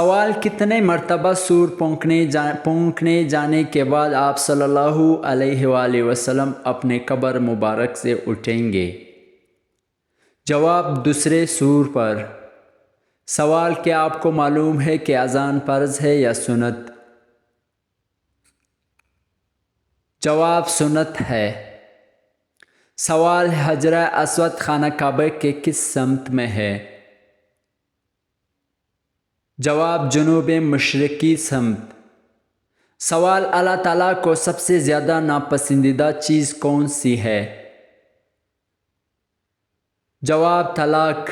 سوال: کتنے مرتبہ سور پھونکنے جانے کے بعد آپ صلی اللہ علیہ وآلہ وسلم اپنے قبر مبارک سے اٹھیں گے؟ جواب: دوسرے سور پر۔ سوال: کیا آپ کو معلوم ہے کہ اذان فرض ہے یا سنت؟ جواب: سنت ہے۔ سوال: حجر اسود خانہ کعبہ کے کس سمت میں ہے؟ جواب: جنوب مشرقی سمت۔ سوال: اللہ تعالیٰ کو سب سے زیادہ ناپسندیدہ چیز کون سی ہے؟ جواب: طلاق۔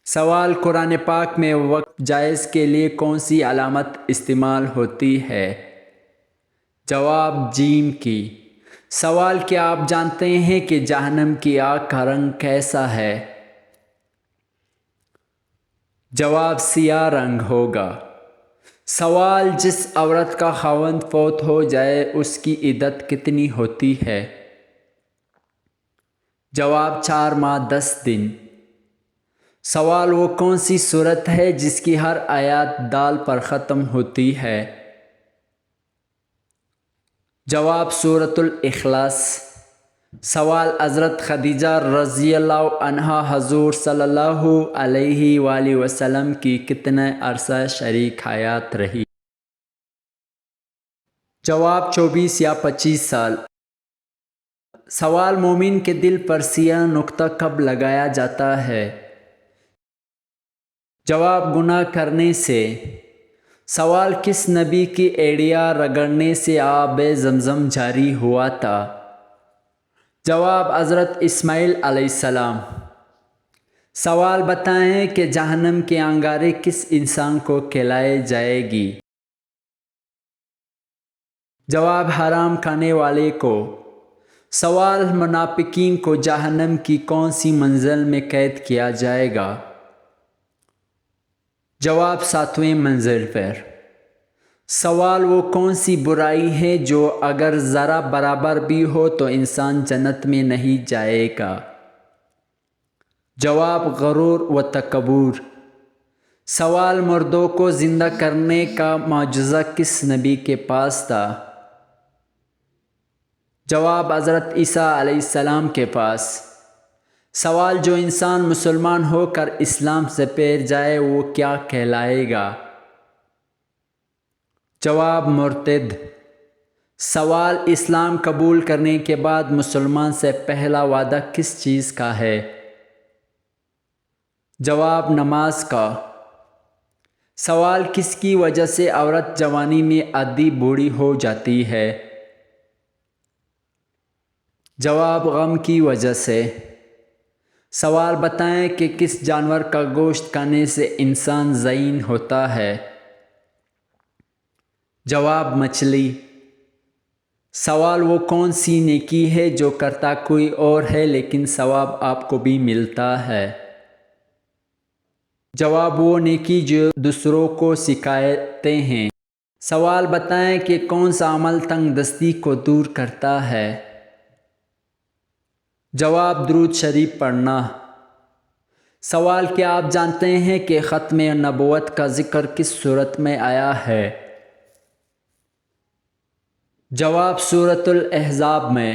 سوال: قرآن پاک میں وقت جائز کے لیے کون سی علامت استعمال ہوتی ہے؟ جواب: جیم کی۔ سوال: کیا آپ جانتے ہیں کہ جہنم کی آگ کا رنگ کیسا ہے؟ جواب: سیاہ رنگ ہوگا۔ سوال: جس عورت کا خاوند فوت ہو جائے اس کی عدت کتنی ہوتی ہے؟ جواب: 4 ماہ 10 دن۔ سوال: وہ کون سی سورت ہے جس کی ہر آیات دال پر ختم ہوتی ہے؟ جواب: سورۃ الاخلاص۔ سوال: حضرت خدیجہ رضی اللہ عنہا حضور صلی اللہ علیہ وآلہ وسلم کی کتنے عرصہ شریک حیات رہی؟ جواب: 24 یا 25 سال۔ سوال: مومن کے دل پر سیاہ نقطہ کب لگایا جاتا ہے؟ جواب: گناہ کرنے سے۔ سوال: کس نبی کی ایڑیاں رگڑنے سے آب زمزم جاری ہوا تھا؟ جواب: حضرت اسماعیل علیہ السلام۔ سوال: بتائیں کہ جہنم کے انگارے کس انسان کو کھلائے جائے گی؟ جواب: حرام کھانے والے کو۔ سوال: منافقین کو جہنم کی کون سی منزل میں قید کیا جائے گا؟ جواب: 7ویں منزل پر۔ سوال: وہ کون سی برائی ہے جو اگر ذرہ برابر بھی ہو تو انسان جنت میں نہیں جائے گا؟ جواب: غرور و تکبر۔ سوال: مردوں کو زندہ کرنے کا معجزہ کس نبی کے پاس تھا؟ جواب: حضرت عیسیٰ علیہ السلام کے پاس۔ سوال: جو انسان مسلمان ہو کر اسلام سے پھر جائے وہ کیا کہلائے گا؟ جواب: مرتد۔ سوال: اسلام قبول کرنے کے بعد مسلمان سے پہلا وعدہ کس چیز کا ہے؟ جواب: نماز کا۔ سوال: کس کی وجہ سے عورت جوانی میں آدھی بوڑھی ہو جاتی ہے؟ جواب: غم کی وجہ سے۔ سوال: بتائیں کہ کس جانور کا گوشت کھانے سے انسان ذہین ہوتا ہے؟ جواب: مچھلی۔ سوال: وہ کون سی نیکی ہے جو کرتا کوئی اور ہے لیکن ثواب آپ کو بھی ملتا ہے؟ جواب: وہ نیکی جو دوسروں کو سکھاتے ہیں۔ سوال: بتائیں کہ کون سا عمل تنگ دستی کو دور کرتا ہے؟ جواب: درود شریف پڑھنا۔ سوال: کیا آپ جانتے ہیں کہ ختم نبوت کا ذکر کس سورت میں آیا ہے؟ جواب: سورۃ الاحزاب میں۔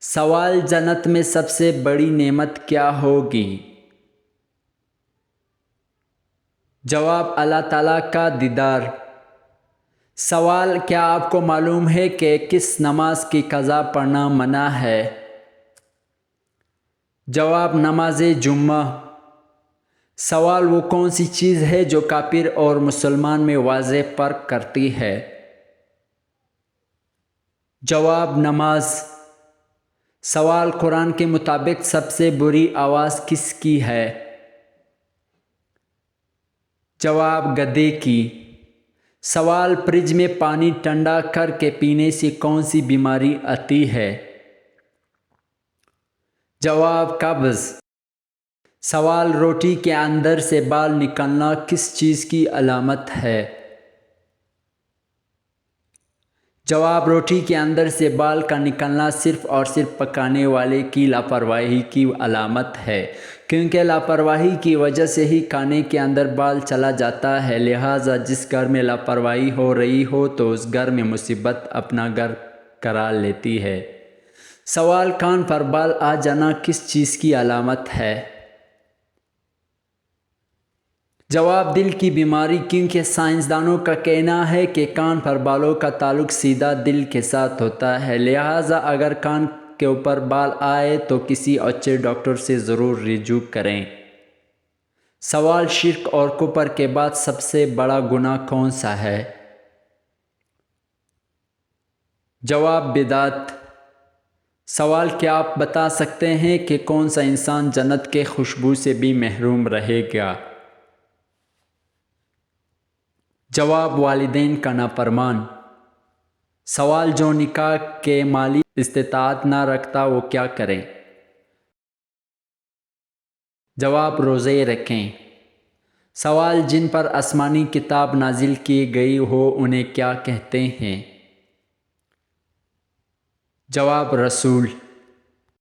سوال: جنت میں سب سے بڑی نعمت کیا ہوگی؟ جواب: اللہ تعالیٰ کا دیدار۔ سوال: کیا آپ کو معلوم ہے کہ کس نماز کی قضا پڑھنا منع ہے؟ جواب: نماز جمعہ۔ سوال: وہ کون سی چیز ہے جو کافر اور مسلمان میں واضح فرق کرتی ہے؟ جواب: نماز۔ سوال: قرآن کے مطابق سب سے بری آواز کس کی ہے؟ جواب: گدھے کی۔ سوال: فریج میں پانی ٹھنڈا کر کے پینے سے کون سی بیماری آتی ہے؟ جواب: قبض۔ سوال: روٹی کے اندر سے بال نکلنا کس چیز کی علامت ہے؟ جواب: روٹی کے اندر سے بال کا نکلنا صرف اور صرف پکانے والے کی لاپرواہی کی علامت ہے، کیونکہ لاپرواہی کی وجہ سے ہی کھانے کے اندر بال چلا جاتا ہے، لہٰذا جس گھر میں لاپرواہی ہو رہی ہو تو اس گھر میں مصیبت اپنا گھر قرار لیتی ہے۔ سوال: کان پر بال آ جانا کس چیز کی علامت ہے؟ جواب: دل کی بیماری، کیونکہ سائنسدانوں کا کہنا ہے کہ کان پر بالوں کا تعلق سیدھا دل کے ساتھ ہوتا ہے، لہٰذا اگر کان کے اوپر بال آئے تو کسی اچھے ڈاکٹر سے ضرور رجوع کریں۔ سوال: شرک اور کفر کے بعد سب سے بڑا گناہ کون سا ہے؟ جواب: بدعت۔ سوال: کیا آپ بتا سکتے ہیں کہ کون سا انسان جنت کے خوشبو سے بھی محروم رہے گا؟ جواب: والدین کا نافرمان۔ سوال: جو نکاح کے مالی استطاعت نہ رکھتا وہ کیا کرے؟ جواب: روزے رکھیں۔ سوال: جن پر آسمانی کتاب نازل کی گئی ہو انہیں کیا کہتے ہیں؟ جواب: رسول۔